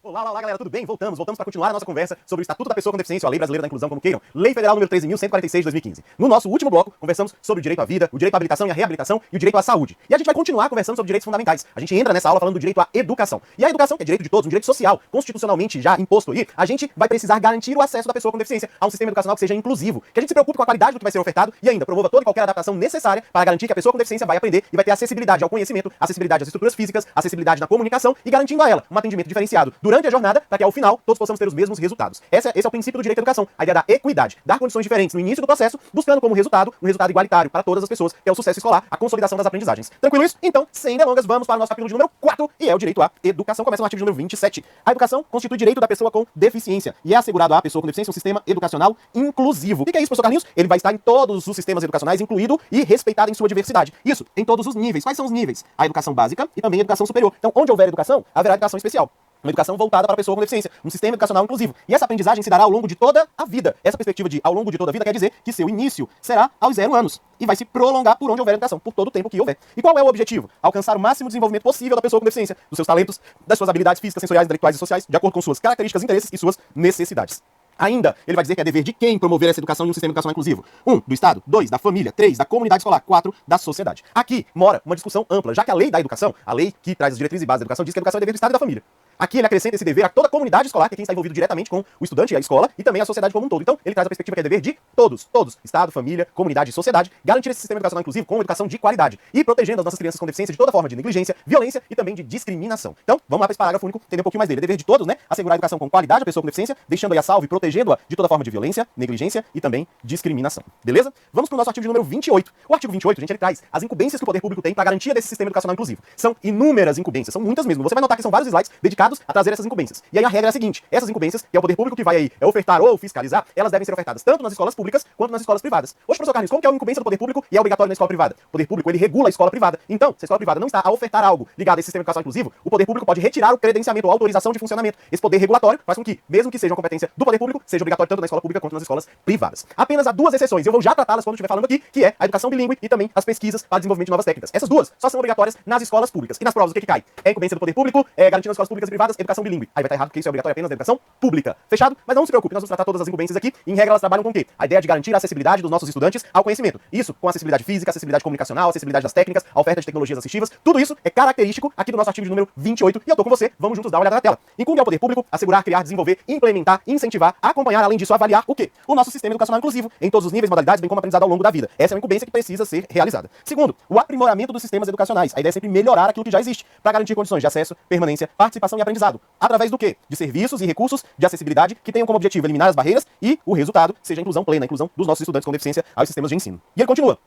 Olá, galera, tudo bem? Voltamos para continuar a nossa conversa sobre o Estatuto da Pessoa com Deficiência, ou a Lei Brasileira da Inclusão, como queiram, Lei Federal número 13.146 de 2015. No nosso último bloco, conversamos sobre o direito à vida, o direito à habilitação e à reabilitação e o direito à saúde. E a gente vai continuar conversando sobre direitos fundamentais. A gente entra nessa aula falando do direito à educação. E a educação, que é direito de todos, um direito social, constitucionalmente já imposto aí, a gente vai precisar garantir o acesso da pessoa com deficiência a um sistema educacional que seja inclusivo, que a gente se preocupe com a qualidade do que vai ser ofertado e ainda promova toda e qualquer adaptação necessária para garantir que a pessoa com deficiência vai aprender e vai ter acessibilidade ao conhecimento, acessibilidade às estruturas físicas, acessibilidade na comunicação e garantindo a ela um atendimento diferenciado durante a jornada para que ao final todos possamos ter os mesmos resultados. Esse é o princípio do direito à educação, a ideia da equidade, dar condições diferentes no início do processo, buscando como resultado um resultado igualitário para todas as pessoas, que é o sucesso escolar, a consolidação das aprendizagens. Tranquilo isso? Então, sem delongas, vamos para o nosso capítulo de número 4, e é o direito à educação. Começa no artigo de número 27. A educação constitui direito da pessoa com deficiência e é assegurado à pessoa com deficiência um sistema educacional inclusivo. O que é isso, professor Carlinhos? Ele vai estar em todos os sistemas educacionais, incluído e respeitado em sua diversidade. Isso, em todos os níveis. Quais são os níveis? A educação básica e também a educação superior. Então, onde houver educação, haverá educação especial. Uma educação voltada para a pessoa com deficiência, um sistema educacional inclusivo. E essa aprendizagem se dará ao longo de toda a vida. Essa perspectiva de ao longo de toda a vida quer dizer que seu início será aos 0 anos e vai se prolongar por onde houver educação, por todo o tempo que houver. E qual é o objetivo? Alcançar o máximo desenvolvimento possível da pessoa com deficiência, dos seus talentos, das suas habilidades físicas, sensoriais, intelectuais e sociais, de acordo com suas características, interesses e suas necessidades. Ainda, ele vai dizer que é dever de quem promover essa educação em um sistema educacional inclusivo? 1, do Estado. 2, da família. 3, da comunidade escolar. 4, da sociedade. Aqui mora uma discussão ampla, já que a lei da educação, a lei que traz as diretrizes e bases da educação, diz que a educação é dever do Estado e da família. Aqui ele acrescenta esse dever a toda a comunidade escolar, que é quem está envolvido diretamente com o estudante e a escola, e também a sociedade como um todo. Então, ele traz a perspectiva que é dever de todos, Estado, família, comunidade e sociedade, garantir esse sistema educacional inclusivo com educação de qualidade e protegendo as nossas crianças com deficiência de toda forma de negligência, violência e também de discriminação. Então, vamos lá para esse parágrafo único, entender um pouquinho mais dele. É dever de todos, né? Assegurar a educação com qualidade à pessoa com deficiência, deixando-a a salvo e protegendo-a de toda forma de violência, negligência e também discriminação. Beleza? Vamos para o nosso artigo de número 28. O artigo 28, gente, ele traz as incumbências que o poder público tem para a garantia desse sistema educacional inclusivo. São inúmeras incumbências, são muitas mesmo. Você vai notar que são vários slides dedicados a trazer essas incumbências. E aí a regra é a seguinte: essas incumbências, que é o poder público que vai aí ofertar ou fiscalizar, elas devem ser ofertadas tanto nas escolas públicas quanto nas escolas privadas. Hoje, professor Carlinhos, como que é uma incumbência do poder público e é obrigatório na escola privada? O poder público, ele regula a escola privada. Então, se a escola privada não está a ofertar algo ligado a esse sistema educacional inclusivo, o poder público pode retirar o credenciamento ou autorização de funcionamento. Esse poder regulatório faz com que, mesmo que seja uma competência do poder público, seja obrigatório tanto na escola pública quanto nas escolas privadas. Apenas há duas exceções, eu vou já tratá-las quando estiver falando aqui, que é a educação bilíngue e também as pesquisas para desenvolvimento de novas técnicas. Essas duas só são obrigatórias nas escolas públicas. E nas provas, o que cai? É incumbência do poder público, garantindo nas escolas públicas e privadas, educação bilíngue. Aí vai estar errado porque isso é obrigatório apenas na educação pública. Fechado? Mas não se preocupe, nós vamos tratar todas as incumbências aqui. Em regra, elas trabalham com o quê? A ideia de garantir a acessibilidade dos nossos estudantes ao conhecimento. Isso com acessibilidade física, acessibilidade comunicacional, acessibilidade das técnicas, a oferta de tecnologias assistivas. Tudo isso é característico aqui do nosso artigo de número 28. E eu tô com você, vamos juntos dar uma olhada na tela. Incumbe ao poder público assegurar, criar, desenvolver, implementar, incentivar, acompanhar, além disso, avaliar o quê? O nosso sistema educacional inclusivo, em todos os níveis, modalidades, bem como aprendizado ao longo da vida. Essa é uma incumbência que precisa ser realizada. Segundo, o aprimoramento dos sistemas educacionais. A ideia é sempre melhorar aquilo que já existe, para garantir condições de acesso, permanência, participação e aprendizado. Através do quê? De serviços e recursos de acessibilidade que tenham como objetivo eliminar as barreiras e o resultado seja a inclusão plena, a inclusão dos nossos estudantes com deficiência aos sistemas de ensino. E ele continua.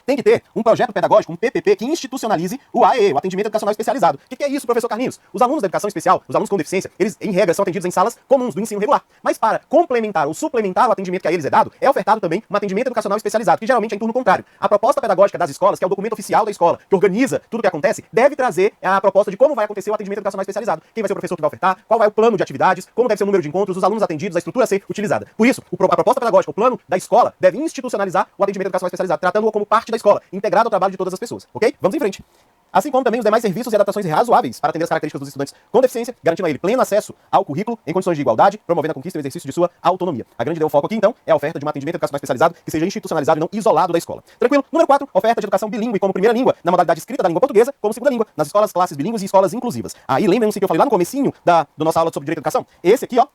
Tem que ter um projeto pedagógico, um PPP, que institucionalize o AEE, o Atendimento Educacional Especializado. O que é isso, professor Carlinhos? Os alunos da educação especial, os alunos com deficiência, eles, em regra, são atendidos em salas comuns do ensino regular. Mas para complementar ou suplementar o atendimento que a eles é dado, é ofertado também um atendimento educacional especializado, que geralmente é em turno contrário. A proposta pedagógica das escolas, que é o documento oficial da escola, que organiza tudo o que acontece, deve trazer a proposta de como vai acontecer o atendimento educacional especializado. Quem vai ser o professor que vai ofertar, qual vai o plano de atividades, como deve ser o número de encontros, os alunos atendidos, a estrutura a ser utilizada. Por isso, a proposta pedagógica, o plano da escola, deve institucionalizar o atendimento educacional especializado, tratando-o como parte da escola, integrado ao trabalho de todas as pessoas, ok? Vamos em frente. Assim como também os demais serviços e adaptações razoáveis para atender as características dos estudantes com deficiência, garantindo a ele pleno acesso ao currículo em condições de igualdade, promovendo a conquista e o exercício de sua autonomia. A grande ideia, o foco aqui, então, é a oferta de um atendimento educacional especializado que seja institucionalizado e não isolado da escola. Tranquilo? Número 4, oferta de educação bilíngue como primeira língua, na modalidade escrita da língua portuguesa, como segunda língua, nas escolas, classes bilíngues e escolas inclusivas. Aí lembrem-se que eu falei lá no comecinho do nossa aula sobre direito à educação? Esse aqui, ó,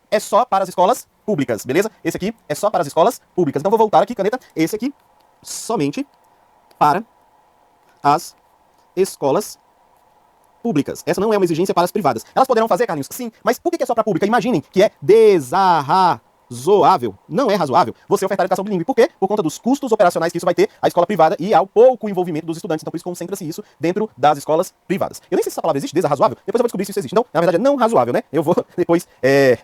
é só para as escolas públicas, beleza? Esse aqui é só para as escolas públicas. Então vou voltar aqui, caneta. Esse aqui, somente para as escolas públicas. Essa não é uma exigência para as privadas. Elas poderão fazer, Carlinhos? Sim, mas por que é só para a pública? Imaginem que é desarrazoável. Não é razoável você ofertar educação bilíngue. Por quê? Por conta dos custos operacionais que isso vai ter à escola privada e ao pouco envolvimento dos estudantes. Então por isso concentra-se isso dentro das escolas privadas. Eu nem sei se essa palavra existe, desarrazoável. Depois eu vou descobrir se isso existe. Então, na verdade é não razoável, né? Eu vou depois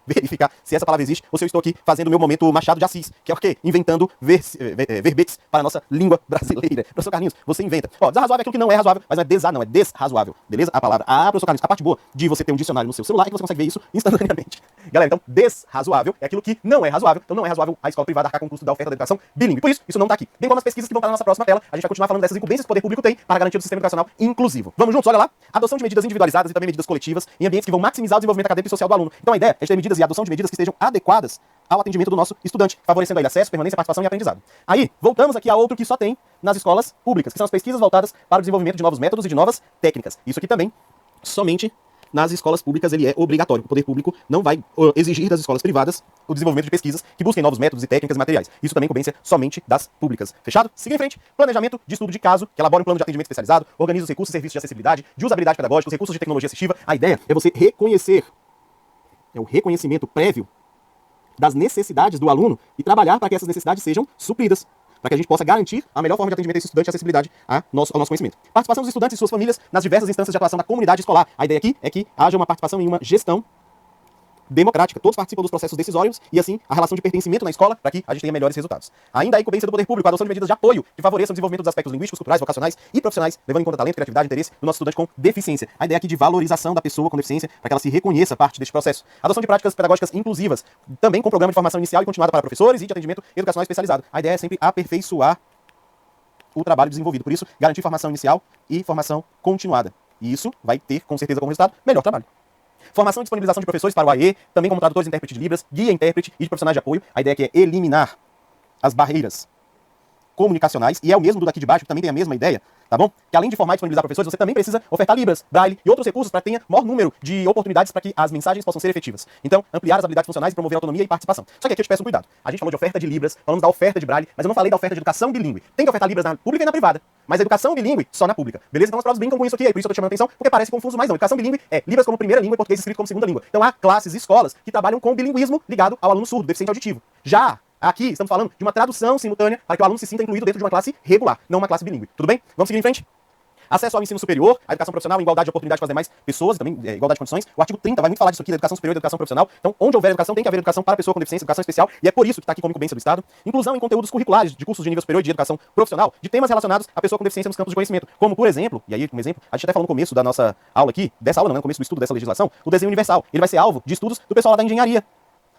verificar se essa palavra existe ou se eu estou aqui fazendo o meu momento Machado de Assis, que é o quê? Inventando verbetes para a nossa língua brasileira. Professor Carlinhos, você inventa. Ó, desarrazoável é aquilo que não é razoável, mas não é não é desrazoável. Beleza? A palavra. Professor Carlinhos, a parte boa de você ter um dicionário no seu celular é que você consegue ver isso instantaneamente. Galera, então, desrazoável é aquilo que não não é razoável. Então não é razoável a escola privada arcar com o custo da oferta da educação bilíngue. Por isso não tá aqui. Bem como as pesquisas que vão estar na nossa próxima tela, a gente vai continuar falando dessas incumbências que o poder público tem para a garantia do sistema educacional inclusivo. Vamos juntos? Olha lá. Adoção de medidas individualizadas e também medidas coletivas em ambientes que vão maximizar o desenvolvimento acadêmico e social do aluno. Então a ideia é ter medidas e adoção de medidas que estejam adequadas ao atendimento do nosso estudante, favorecendo aí acesso, permanência, participação e aprendizado. Aí, voltamos aqui a outro que só tem nas escolas públicas, que são as pesquisas voltadas para o desenvolvimento de novos métodos e de novas técnicas. Isso aqui também, somente nas escolas públicas, ele é obrigatório. O poder público não vai exigir das escolas privadas o desenvolvimento de pesquisas que busquem novos métodos e técnicas e materiais. Isso também é incumbência somente das públicas. Fechado? Siga em frente. Planejamento de estudo de caso, que elabora um plano de atendimento especializado, organiza os recursos e serviços de acessibilidade, de usabilidade pedagógica, os recursos de tecnologia assistiva. A ideia é você reconhecer, é o reconhecimento prévio das necessidades do aluno e trabalhar para que essas necessidades sejam supridas, para que a gente possa garantir a melhor forma de atendimento desse estudante e acessibilidade ao nosso conhecimento. Participação dos estudantes e suas famílias nas diversas instâncias de atuação da comunidade escolar. A ideia aqui é que haja uma participação em uma gestão democrática. Todos participam dos processos decisórios e, assim, a relação de pertencimento na escola para que a gente tenha melhores resultados. Ainda a incumbência do poder público, a adoção de medidas de apoio que favoreçam o desenvolvimento dos aspectos linguísticos, culturais, vocacionais e profissionais, levando em conta talento, criatividade e interesse do nosso estudante com deficiência. A ideia aqui de valorização da pessoa com deficiência para que ela se reconheça parte deste processo. Adoção de práticas pedagógicas inclusivas, também com programa de formação inicial e continuada para professores e de atendimento educacional especializado. A ideia é sempre aperfeiçoar o trabalho desenvolvido. Por isso, garantir formação inicial e formação continuada. E isso vai ter, com certeza, como resultado, melhor trabalho. Formação e disponibilização de professores para o AE, também como tradutores e intérpretes de Libras, guia, intérprete e de profissionais de apoio. A ideia aqui é eliminar as barreiras comunicacionais, e é o mesmo do daqui de baixo, que também tem a mesma ideia, tá bom? Que além de formar e disponibilizar professores, você também precisa ofertar Libras, Braille e outros recursos para que tenha maior número de oportunidades para que as mensagens possam ser efetivas. Então, ampliar as habilidades funcionais e promover autonomia e participação. Só que aqui eu te peço um cuidado. A gente falou de oferta de Libras, falamos da oferta de Braille, mas eu não falei da oferta de educação bilíngue. Tem que ofertar Libras na pública e na privada, mas a educação bilíngue só na pública. Beleza? Então as provas brincam com isso aqui, por isso eu tô te chamando a atenção, porque parece confuso, mas não. Educação bilíngue é Libras como primeira língua e português escrito como segunda língua. Então há classes e escolas que trabalham com o bilinguismo ligado ao aluno surdo, deficiente auditivo. Já aqui estamos falando de uma tradução simultânea para que o aluno se sinta incluído dentro de uma classe regular, não uma classe bilíngue. Tudo bem? Vamos seguir em frente? Acesso ao ensino superior, à educação profissional, igualdade de oportunidade com as demais pessoas, também igualdade de condições. O artigo 30 vai muito falar disso aqui, da educação superior e da educação profissional. Então, onde houver educação, tem que haver educação para a pessoa com deficiência, educação especial, e é por isso que está aqui como incumbência do Estado. Inclusão em conteúdos curriculares de cursos de nível superior e de educação profissional, de temas relacionados à pessoa com deficiência nos campos de conhecimento. Como, por exemplo, e aí, como exemplo, a gente até falou no começo da nossa aula aqui, dessa aula não, no começo do estudo dessa legislação, o desenho universal. Ele vai ser alvo de estudos do pessoal lá da engenharia.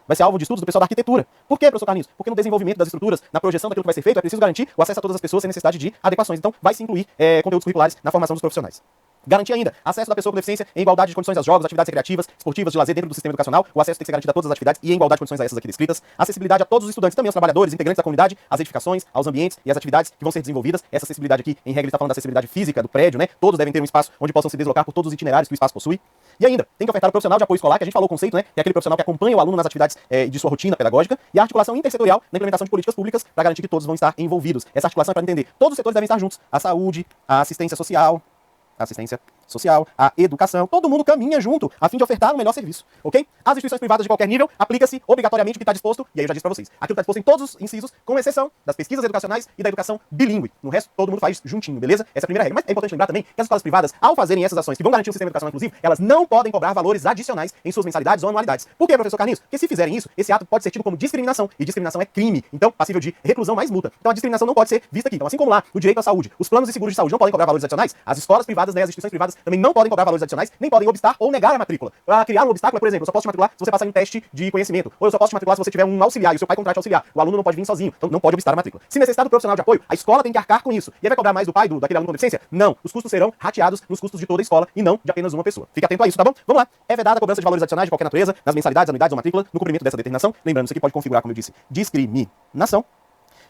Vai ser alvo de estudos do pessoal da arquitetura. Por quê, professor Carlinhos? Porque no desenvolvimento das estruturas, na projeção daquilo que vai ser feito, é preciso garantir o acesso a todas as pessoas sem necessidade de adequações. Então, vai se incluir conteúdos curriculares na formação dos profissionais. Garantir ainda acesso da pessoa com deficiência em igualdade de condições aos jogos, atividades recreativas, esportivas, de lazer dentro do sistema educacional. O acesso tem que ser garantido a todas as atividades e em igualdade de condições a essas aqui descritas. Acessibilidade a todos os estudantes, também aos trabalhadores, integrantes da comunidade, às edificações, aos ambientes e às atividades que vão ser desenvolvidas. Essa acessibilidade aqui, em regra, ele está falando da acessibilidade física do prédio, né? Todos devem ter um espaço onde possam se deslocar por todos os itinerários que o espaço possui. E ainda, tem que ofertar o profissional de apoio escolar, que a gente falou o conceito, né? Que é aquele profissional que acompanha o aluno nas atividades de sua rotina pedagógica, e a articulação intersetorial na implementação de políticas públicas para garantir que todos vão estar envolvidos. Essa articulação é para entender. Todos os setores devem estar juntos. A saúde, a assistência social, a educação, todo mundo caminha junto a fim de ofertar um melhor serviço, ok? As instituições privadas de qualquer nível, aplica-se obrigatoriamente o que está disposto, e aí eu já disse para vocês, aquilo está disposto em todos os incisos, com exceção das pesquisas educacionais e da educação bilíngue. No resto, todo mundo faz juntinho, beleza? Essa é a primeira regra. Mas é importante lembrar também que as escolas privadas, ao fazerem essas ações que vão garantir um sistema educacional inclusivo, elas não podem cobrar valores adicionais em suas mensalidades ou anualidades. Por quê, professor Carlinhos? Porque se fizerem isso, esse ato pode ser tido como discriminação, e discriminação é crime, então passível de reclusão mais multa. Então a discriminação não pode ser vista aqui. Então, assim como lá, no direito à saúde, os planos de seguros de saúde não podem cobrar valores adicionais, as escolas privadas, né, as instituições privadas também não podem cobrar valores adicionais, nem podem obstar ou negar a matrícula. Criar um obstáculo, por exemplo, eu só posso te matricular se você passar em um teste de conhecimento, ou eu só posso te matricular se você tiver um auxiliar e o seu pai contrate auxiliar. O aluno não pode vir sozinho, então não pode obstar a matrícula. Se necessitar do profissional de apoio, a escola tem que arcar com isso. E aí vai cobrar mais do pai daquele aluno com deficiência? Não. Os custos serão rateados nos custos de toda a escola e não de apenas uma pessoa. Fique atento a isso, tá bom? Vamos lá. É vedada a cobrança de valores adicionais de qualquer natureza nas mensalidades, anuidades ou matrícula no cumprimento dessa determinação. Lembrando, isso aqui pode configurar, como eu disse, discriminação.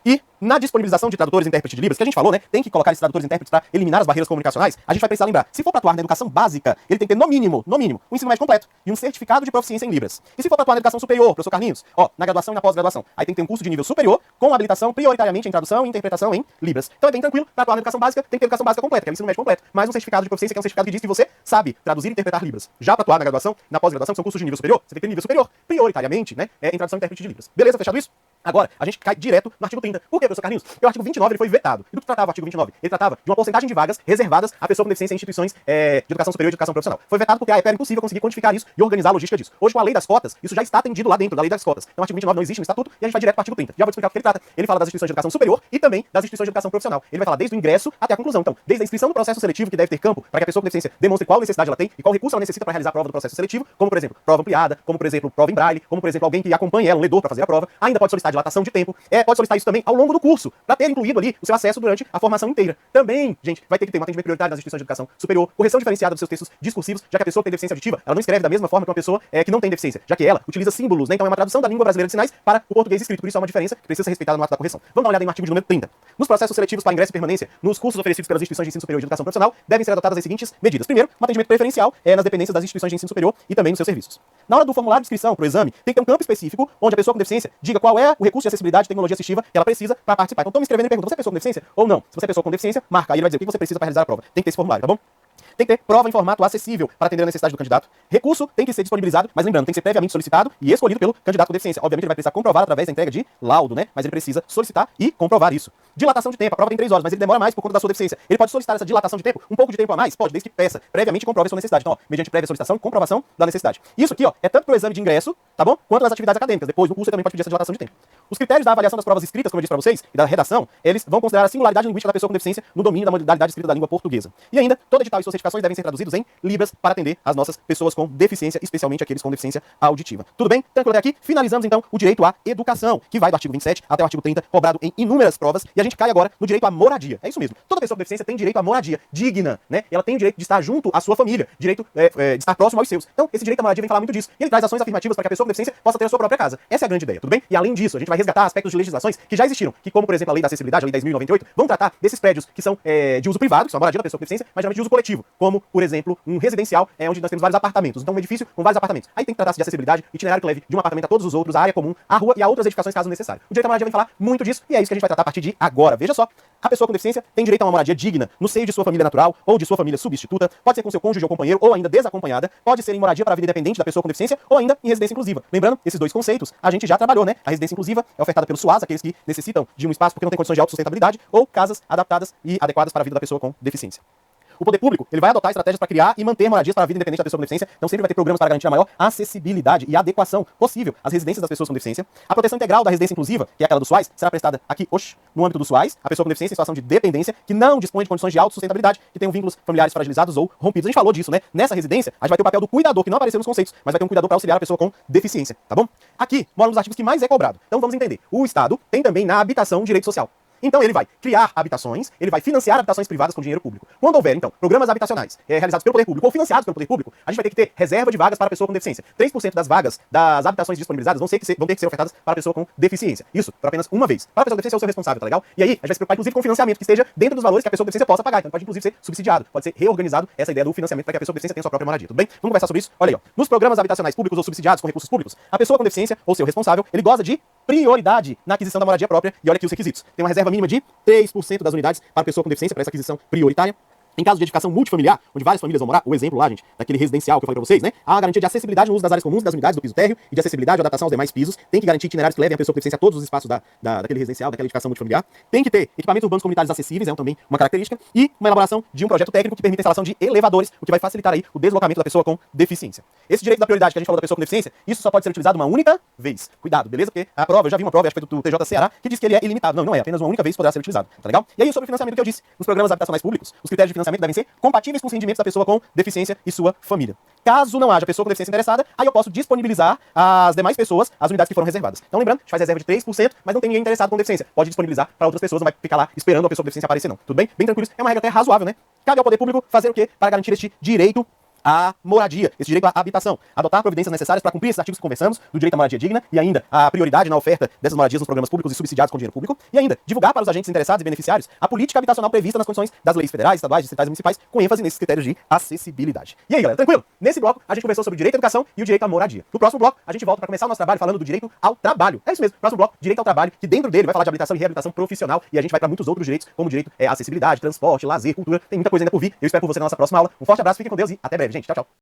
E na disponibilização de tradutores e intérpretes de Libras, que a gente falou, né? Tem que colocar esses tradutores e intérpretes para eliminar as barreiras comunicacionais. A gente vai precisar lembrar, se for para atuar na educação básica, ele tem que ter no mínimo, um ensino médio completo e um certificado de proficiência em Libras. E se for para atuar na educação superior, professor Carlinhos, na graduação e na pós-graduação, aí tem que ter um curso de nível superior com habilitação prioritariamente em tradução e interpretação em Libras. Então é bem tranquilo, para atuar na educação básica, tem que ter educação básica completa, que é o ensino médio completo, mais um certificado de proficiência, que é um certificado que diz que você sabe traduzir e interpretar Libras. Já para atuar na graduação, na pós-graduação, que são cursos de nível superior, você tem que ter nível superior, prioritariamente, né? Em tradução e intérprete de Libras. Beleza, fechado isso? Agora, a gente cai direto no artigo 30. Por quê, professor Carlinhos? Porque o artigo 29 ele foi vetado. E do que tratava o artigo 29? Ele tratava de uma porcentagem de vagas reservadas à pessoa com deficiência em instituições de educação superior e de educação profissional. Foi vetado porque era impossível conseguir quantificar isso e organizar a logística disso. Hoje, com a lei das cotas, isso já está atendido lá dentro da lei das cotas. Então, o artigo 29 não existe no estatuto e a gente vai direto para o artigo 30. Já vou te explicar o que ele trata. Ele fala das instituições de educação superior e também das instituições de educação profissional. Ele vai falar desde o ingresso até a conclusão. Então, desde a inscrição do processo seletivo, que deve ter campo para que a pessoa com deficiência demonstre qual necessidade ela tem e qual recurso ela necessita para realizar a prova do processo seletivo, como, por exemplo, prova ampliada, como, por exemplo, prova em braille, como, por exemplo, alguém que acompanhe ela, um ledor para fazer a prova. Ainda pode solicitar dilatação de tempo. Pode solicitar isso também ao longo do curso, para ter incluído ali o seu acesso durante a formação inteira. Também, gente, vai ter que ter um atendimento prioritário nas instituições de educação superior, correção diferenciada dos seus textos discursivos, já que a pessoa que tem deficiência auditiva, ela não escreve da mesma forma que uma pessoa que não tem deficiência, já que ela utiliza símbolos, né? Então é uma tradução da língua brasileira de sinais para o português escrito, por isso há uma diferença que precisa ser respeitada no ato da correção. Vamos dar uma olhada no artigo de número 30. Nos processos seletivos para ingresso e permanência, nos cursos oferecidos pelas instituições de ensino superior e de educação profissional, devem ser adotadas as seguintes medidas. Primeiro, um atendimento preferencial nas dependências das instituições de ensino superior e também nos seus serviços. Na hora do formulário de inscrição para o exame, tem que ter um campo específico onde a pessoa com deficiência diga qual é o recurso de acessibilidade e tecnologia assistiva que ela precisa para participar. Então, estou me inscrevendo e pergunto, você é pessoa com deficiência ou não? Se você é pessoa com deficiência, marca. Aí ele vai dizer o que você precisa para realizar a prova. Tem que ter esse formulário, tá bom? Tem que ter prova em formato acessível para atender a necessidade do candidato. Recurso tem que ser disponibilizado, mas lembrando, tem que ser previamente solicitado e escolhido pelo candidato com deficiência. Obviamente ele vai precisar comprovar através da entrega de laudo, né? Mas ele precisa solicitar e comprovar isso. Dilatação de tempo. A prova tem 3 horas, mas ele demora mais por conta da sua deficiência. Ele pode solicitar essa dilatação de tempo, um pouco de tempo a mais? Pode, desde que peça previamente e comprove a sua necessidade. Então, ó, mediante prévia solicitação e comprovação da necessidade. Isso aqui, ó, é tanto para o exame de ingresso, tá bom? Quanto nas atividades acadêmicas. Depois, no curso, você também pode pedir essa dilatação de tempo. Os critérios da avaliação das provas escritas, como eu disse para vocês, e da redação, eles vão considerar a singularidade linguística da pessoa com deficiência no domínio da modalidade escrita da língua portuguesa. E ainda, todo edital e suas certificações devem ser traduzidos em Libras para atender as nossas pessoas com deficiência, especialmente aqueles com deficiência auditiva. Tudo bem? Tranquilo até aqui? Finalizamos então o direito à educação, que vai do artigo 27 até o artigo 30, cobrado em inúmeras provas, e a gente cai agora no direito à moradia. É isso mesmo. Toda pessoa com deficiência tem direito à moradia digna, né? Ela tem o direito de estar junto à sua família, direito de estar próximo aos seus. Então, esse direito à moradia vem falar muito disso. E ele traz ações afirmativas para que a pessoa com deficiência possa ter a sua própria casa. Essa é a grande ideia, tudo bem? E além disso, a gente vai resgatar aspectos de legislações que já existiram, que como, por exemplo, a lei da acessibilidade, a lei 10.098, vão tratar desses prédios que são de uso privado, que são a moradia da pessoa com deficiência, mas geralmente de uso coletivo, como, por exemplo, um residencial, onde nós temos vários apartamentos. Então, um edifício com vários apartamentos. Aí tem que tratar-se de acessibilidade, itinerário que leve de um apartamento a todos os outros, a área comum, a rua e a outras edificações caso necessário. O direito à moradia vem falar muito disso e é isso que a gente vai tratar a partir de agora. Veja só, a pessoa com deficiência tem direito a uma moradia digna no seio de sua família natural ou de sua família substituta, pode ser com seu cônjuge ou companheiro ou ainda desacompanhada, pode ser em moradia para a vida independente da pessoa com deficiência ou ainda em residência inclusiva. Lembrando, esses dois conceitos a gente já trabalhou, né? A residência inclusiva é ofertada pelo SUAS, aqueles que necessitam de um espaço porque não tem condições de autossustentabilidade, ou casas adaptadas e adequadas para a vida da pessoa com deficiência. O poder público, ele vai adotar estratégias para criar e manter moradias para a vida independente da pessoa com deficiência. Então sempre vai ter programas para garantir a maior acessibilidade e adequação possível às residências das pessoas com deficiência. A proteção integral da residência inclusiva, que é aquela do SUAS, será prestada aqui, no âmbito do SUAS, a pessoa com deficiência em situação de dependência, que não dispõe de condições de autossustentabilidade, que tenham vínculos familiares fragilizados ou rompidos. A gente falou disso, né? Nessa residência, a gente vai ter o papel do cuidador, que não apareceu nos conceitos, mas vai ter um cuidador para auxiliar a pessoa com deficiência, tá bom? Aqui, mora um dos artigos que mais é cobrado. Então vamos entender. O Estado tem também na habitação um direito social. Então ele vai criar habitações, ele vai financiar habitações privadas com dinheiro público. Quando houver, então, programas habitacionais realizados pelo poder público ou financiados pelo poder público, a gente vai ter que ter reserva de vagas para a pessoa com deficiência. 3% das vagas das habitações disponibilizadas vão ter que ser ofertadas para a pessoa com deficiência. Isso, por apenas uma vez. Para a pessoa com deficiência é o seu responsável, tá legal? E aí, a gente vai se preocupar, inclusive, com financiamento que esteja dentro dos valores que a pessoa com deficiência possa pagar. Então pode, inclusive, ser subsidiado, pode ser reorganizado essa ideia do financiamento para que a pessoa com deficiência tenha sua própria moradia, tudo bem? Vamos conversar sobre isso? Olha aí, ó. Nos programas habitacionais públicos ou subsidiados com recursos públicos, a pessoa com deficiência ou seu responsável, ele goza de prioridade na aquisição da moradia própria. E olha aqui os requisitos. Tem uma reserva mínima de 3% das unidades para a pessoa com deficiência para essa aquisição prioritária. Em caso de edificação multifamiliar, onde várias famílias vão morar, o exemplo lá, gente, daquele residencial que eu falei pra vocês, né? Há a garantia de acessibilidade no uso das áreas comuns das unidades do piso térreo e de acessibilidade ou adaptação aos demais pisos. Tem que garantir itinerários que levem a pessoa com deficiência a todos os espaços daquele residencial, daquela edificação multifamiliar. Tem que ter equipamentos urbanos comunitários acessíveis, também uma característica. E uma elaboração de um projeto técnico que permite a instalação de elevadores, o que vai facilitar aí o deslocamento da pessoa com deficiência. Esse direito da prioridade que a gente falou da pessoa com deficiência, isso só pode ser utilizado uma única vez. Cuidado, beleza? Porque a prova, eu já vi uma prova, acho que foi do TJ Ceará, que diz que ele é ilimitado. Não, não é. Apenas uma única vez poderá ser utilizado, tá legal? E aí, sobre o financiamento que eu disse, nos programas habitacionais públicos, os critérios de financiamento devem ser compatíveis com os rendimentos da pessoa com deficiência e sua família. Caso não haja pessoa com deficiência interessada, aí eu posso disponibilizar às demais pessoas as unidades que foram reservadas. Então lembrando, a gente faz reserva de 3%, mas não tem ninguém interessado com deficiência. Pode disponibilizar para outras pessoas, não vai ficar lá esperando a pessoa com deficiência aparecer não. Tudo bem? Bem tranquilo. É uma regra até razoável, né? Cabe ao poder público fazer o quê? Para garantir este direito à moradia, esse direito à habitação, adotar providências necessárias para cumprir esses artigos que conversamos, do direito à moradia digna, e ainda a prioridade na oferta dessas moradias nos programas públicos e subsidiados com dinheiro público, e ainda divulgar para os agentes interessados e beneficiários a política habitacional prevista nas condições das leis federais, estaduais, distritais e municipais, com ênfase nesses critérios de acessibilidade. E aí, galera, tranquilo? Nesse bloco, a gente conversou sobre o direito à educação e o direito à moradia. No próximo bloco, a gente volta para começar o nosso trabalho falando do direito ao trabalho. É isso mesmo, próximo bloco, direito ao trabalho, que dentro dele vai falar de habilitação e reabilitação profissional, e a gente vai para muitos outros direitos, como direito à acessibilidade, transporte, lazer, cultura, tem muita coisa ainda por vir. Eu espero por você na nossa próxima aula. Um forte abraço, fiquem com Deus e até breve, gente. Tchau, tchau.